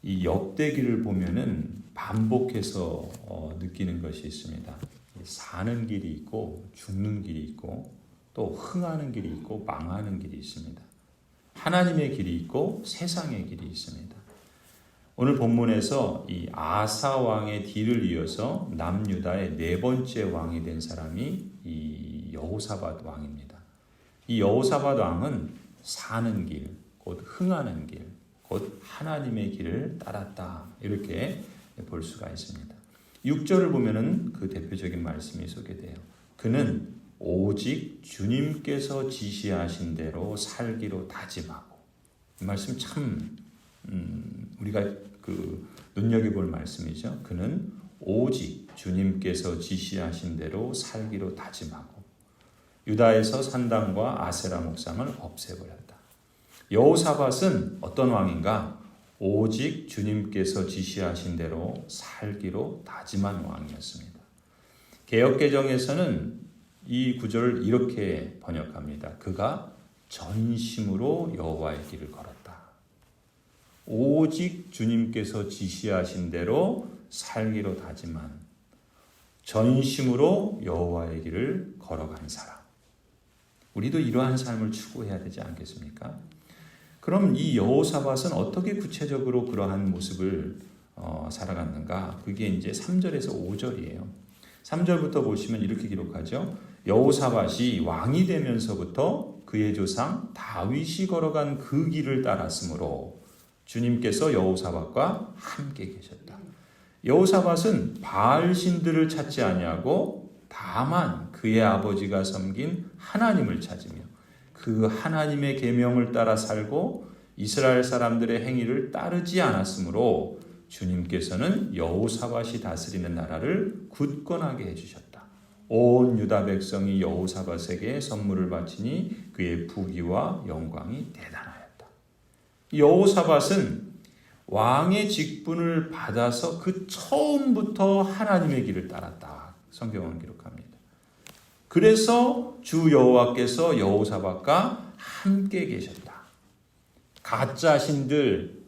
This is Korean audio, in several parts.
이 역대기를 보면은 반복해서 느끼는 것이 있습니다. 사는 길이 있고 죽는 길이 있고 또 흥하는 길이 있고 망하는 길이 있습니다. 하나님의 길이 있고 세상의 길이 있습니다. 오늘 본문에서 이 아사 왕의 뒤를 이어서 남유다의 네 번째 왕이 된 사람이 이 여호사밧 왕입니다. 이 여호사밧 왕은 사는 길, 곧 흥하는 길, 곧 하나님의 길을 따랐다. 이렇게 볼 수가 있습니다. 6절을 보면은 그 대표적인 말씀이 소개돼요. 그는 오직 주님께서 지시하신 대로 살기로 다짐하고. 이 말씀 참 우리가 눈여겨볼 말씀이죠. 그는 오직 주님께서 지시하신 대로 살기로 다짐하고 유다에서 산당과 아세라 목상을 없애버렸다. 여호사밧은 어떤 왕인가? 오직 주님께서 지시하신 대로 살기로 다짐한 왕이었습니다. 개역개정에서는 이 구절을 이렇게 번역합니다. 그가 전심으로 여호와의 길을 걸었다. 오직 주님께서 지시하신 대로 살기로 다짐한 전심으로 여호와의 길을 걸어간 사람. 우리도 이러한 삶을 추구해야 되지 않겠습니까? 그럼 이 여호사밧은 어떻게 구체적으로 그러한 모습을 살아갔는가? 그게 이제 3절에서 5절이에요. 3절부터 보시면 이렇게 기록하죠. 여호사밧이 왕이 되면서부터 그의 조상 다윗이 걸어간 그 길을 따랐으므로 주님께서 여호사밧과 함께 계셨다. 여호사밧은 바알 신들을 찾지 아니하고 다만 그의 아버지가 섬긴 하나님을 찾으며 그 하나님의 계명을 따라 살고 이스라엘 사람들의 행위를 따르지 않았으므로 주님께서는 여호사밧이 다스리는 나라를 굳건하게 해주셨다. 온 유다 백성이 여호사밧에게 선물을 바치니 그의 부귀와 영광이 대단하였다. 여호사밧은 왕의 직분을 받아서 그 처음부터 하나님의 길을 따랐다. 성경은 기록합니다. 그래서 주 여호와께서 여호사밧과 함께 계셨다. 가짜 신들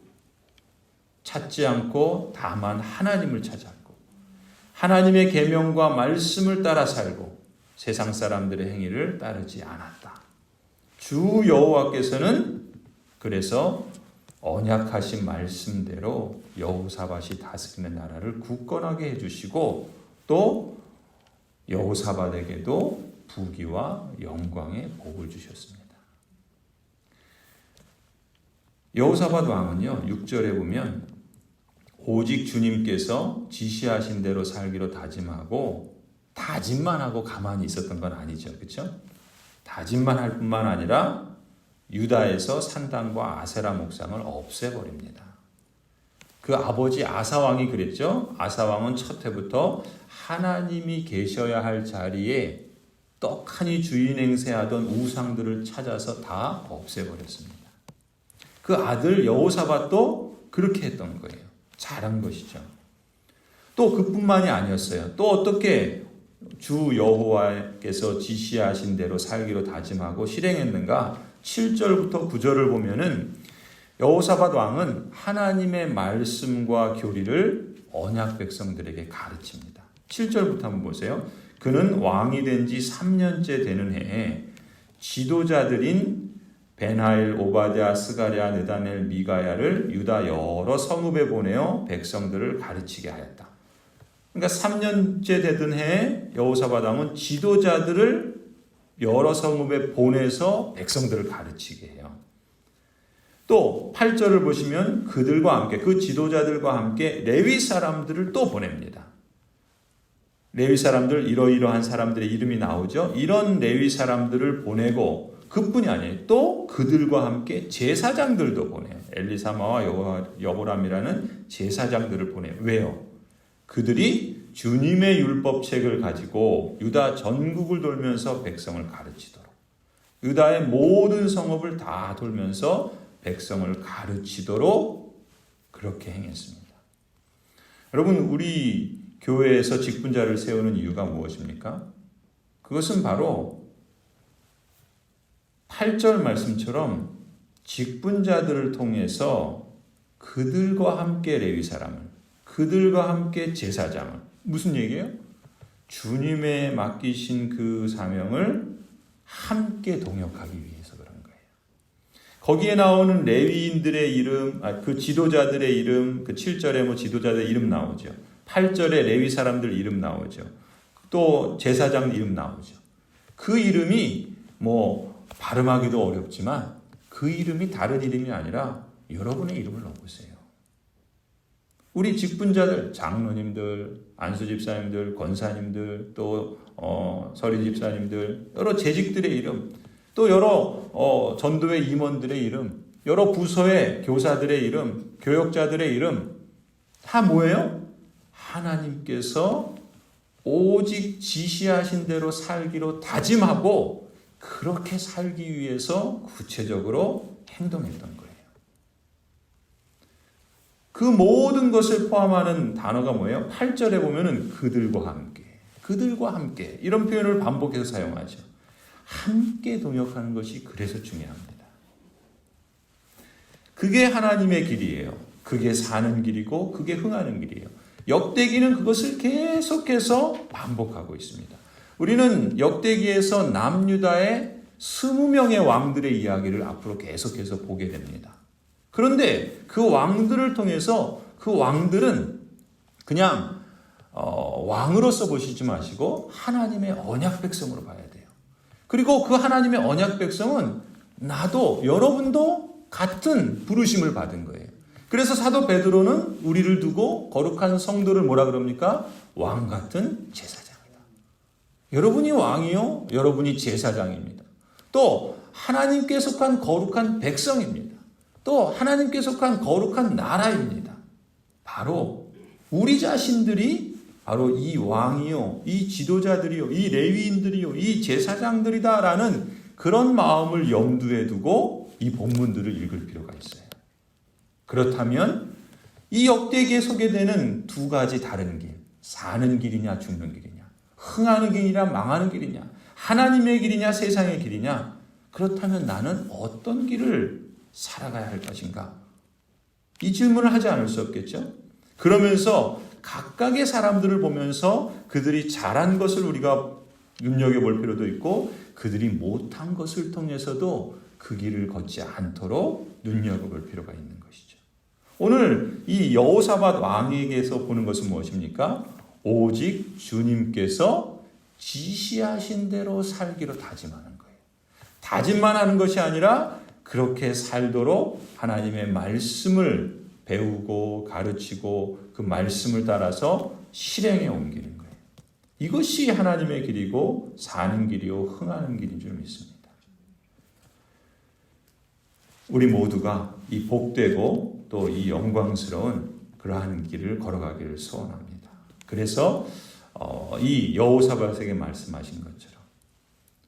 찾지 않고 다만 하나님을 찾았고 하나님의 계명과 말씀을 따라 살고 세상 사람들의 행위를 따르지 않았다. 주 여호와께서는 그래서 언약하신 말씀대로 여호사밧이 다스리는 나라를 굳건하게 해주시고 또 여호사밧에게도 부귀와 영광의 복을 주셨습니다. 여호사밧 왕은요 6절에 보면 오직 주님께서 지시하신 대로 살기로 다짐하고 다짐만 하고 가만히 있었던 건 아니죠. 그렇죠? 다짐만 할 뿐만 아니라 유다에서 산당과 아세라 목상을 없애버립니다. 그 아버지 아사왕이 그랬죠. 아사왕은 첫 해부터 하나님이 계셔야 할 자리에 떡하니 주인 행세하던 우상들을 찾아서 다 없애버렸습니다. 그 아들 여호사밧도 그렇게 했던 거예요. 잘한 것이죠. 또 그뿐만이 아니었어요. 또 어떻게 주 여호와께서 지시하신 대로 살기로 다짐하고 실행했는가? 7절부터 9절을 보면은 여호사밧 왕은 하나님의 말씀과 교리를 언약 백성들에게 가르칩니다. 7절부터 한번 보세요. 그는 왕이 된 지 3년째 되는 해에 지도자들인 베나엘, 오바댜, 스가랴, 느다넬, 미가야를 유다 여러 성읍에 보내어 백성들을 가르치게 하였다. 그러니까 3년째 되던 해에 여호사밧 왕은 지도자들을 여러 성읍에 보내서 백성들을 가르치게 해요. 또 8절을 보시면 그들과 함께 그 지도자들과 함께 레위 사람들을 또 보냅니다. 레위 사람들 이러이러한 사람들의 이름이 나오죠. 이런 레위 사람들을 보내고 그뿐이 아니에요. 또 그들과 함께 제사장들도 보내요. 엘리사마와 여호람이라는 제사장들을 보내요. 왜요? 그들이 주님의 율법책을 가지고 유다 전국을 돌면서 백성을 가르치도록 유다의 모든 성읍을 다 돌면서 백성을 가르치도록 그렇게 행했습니다. 여러분, 우리 교회에서 직분자를 세우는 이유가 무엇입니까? 그것은 바로 8절 말씀처럼 직분자들을 통해서 그들과 함께 레위 사람을, 그들과 함께 제사장을. 무슨 얘기예요? 주님의 맡기신 그 사명을 함께 동역하기 위해서 그런 거예요. 거기에 나오는 레위인들의 이름, 그 지도자들의 이름, 그 7절에 지도자들의 이름 나오죠. 8절에 레위 사람들 이름 나오죠. 또 제사장 이름 나오죠. 그 이름이 발음하기도 어렵지만 그 이름이 다른 이름이 아니라 여러분의 이름을 넣어보세요. 우리 직분자들, 장로님들, 안수 집사님들, 권사님들, 또 서리 집사님들, 여러 재직들의 이름, 또 여러 전도회 임원들의 이름, 여러 부서의 교사들의 이름, 교역자들의 이름, 다 뭐예요? 하나님께서 오직 지시하신 대로 살기로 다짐하고 그렇게 살기 위해서 구체적으로 행동했던 거예요. 그 모든 것을 포함하는 단어가 뭐예요? 8절에 보면은 그들과 함께, 그들과 함께 이런 표현을 반복해서 사용하죠. 함께 동역하는 것이 그래서 중요합니다. 그게 하나님의 길이에요. 그게 사는 길이고 그게 흥하는 길이에요. 역대기는 그것을 계속해서 반복하고 있습니다. 우리는 역대기에서 남유다의 20명의 왕들의 이야기를 앞으로 계속해서 보게 됩니다. 그런데 그 왕들을 통해서 그 왕들은 그냥 왕으로서 보시지 마시고 하나님의 언약 백성으로 봐야 돼요. 그리고 그 하나님의 언약 백성은 나도 여러분도 같은 부르심을 받은 거예요. 그래서 사도 베드로는 우리를 두고 거룩한 성도를 뭐라 그럽니까? 왕 같은 제사장이다. 여러분이 왕이요, 여러분이 제사장입니다. 또 하나님께 속한 거룩한 백성입니다. 또 하나님께 속한 거룩한 나라입니다. 바로 우리 자신들이 바로 이 왕이요, 이 지도자들이요, 이 레위인들이요, 이 제사장들이다라는 그런 마음을 염두에 두고 이 본문들을 읽을 필요가 있어요. 그렇다면 이 역대기에 소개되는 두 가지 다른 길, 사는 길이냐 죽는 길이냐, 흥하는 길이냐 망하는 길이냐, 하나님의 길이냐 세상의 길이냐, 그렇다면 나는 어떤 길을 살아가야 할 것인가? 이 질문을 하지 않을 수 없겠죠? 그러면서 각각의 사람들을 보면서 그들이 잘한 것을 우리가 눈여겨볼 필요도 있고 그들이 못한 것을 통해서도 그 길을 걷지 않도록 눈여겨볼 필요가 있는 것이죠. 오늘 이 여호사밧 왕에게서 보는 것은 무엇입니까? 오직 주님께서 지시하신 대로 살기로 다짐하는 거예요. 다짐만 하는 것이 아니라 그렇게 살도록 하나님의 말씀을 배우고 가르치고 그 말씀을 따라서 실행에 옮기는 거예요. 이것이 하나님의 길이고 사는 길이요 흥하는 길인 줄 믿습니다. 우리 모두가 이 복되고 또 이 영광스러운 그러한 길을 걸어가기를 소원합니다. 그래서 이 여호사밧에게 말씀하신 것처럼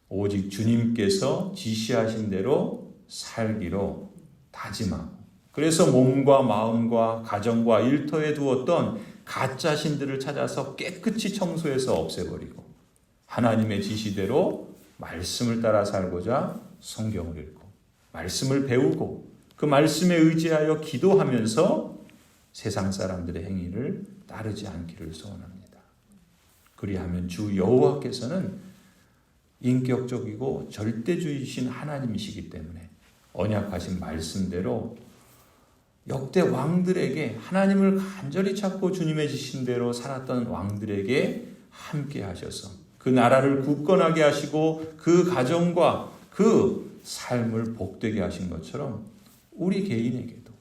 오직 주님께서 지시하신 대로 살기로 다짐하고 그래서 몸과 마음과 가정과 일터에 두었던 가짜 신들을 찾아서 깨끗이 청소해서 없애버리고 하나님의 지시대로 말씀을 따라 살고자 성경을 읽고 말씀을 배우고 그 말씀에 의지하여 기도하면서 세상 사람들의 행위를 따르지 않기를 소원합니다. 그리하면 주 여호와께서는 인격적이고 절대주의신 하나님이시기 때문에 언약하신 말씀대로 역대 왕들에게 하나님을 간절히 찾고 주님의 지신대로 살았던 왕들에게 함께 하셔서 그 나라를 굳건하게 하시고 그 가정과 그 삶을 복되게 하신 것처럼 우리 개인에게도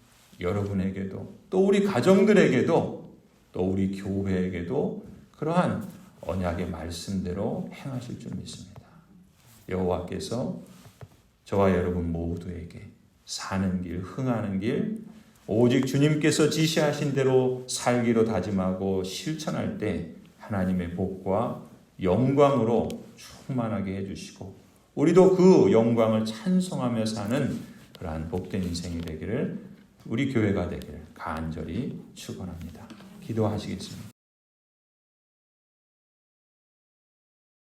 여러분에게도 또 우리 가정들에게도 또 우리 교회에게도 그러한 언약의 말씀대로 행하실 줄 믿습니다. 여호와께서 저와 여러분 모두에게 사는 길, 흥하는 길, 오직 주님께서 지시하신 대로 살기로 다짐하고 실천할 때 하나님의 복과 영광으로 충만하게 해주시고 우리도 그 영광을 찬송하며 사는 그러한 복된 인생이 되기를 우리 교회가 되기를 간절히 축원합니다. 기도하시겠습니다.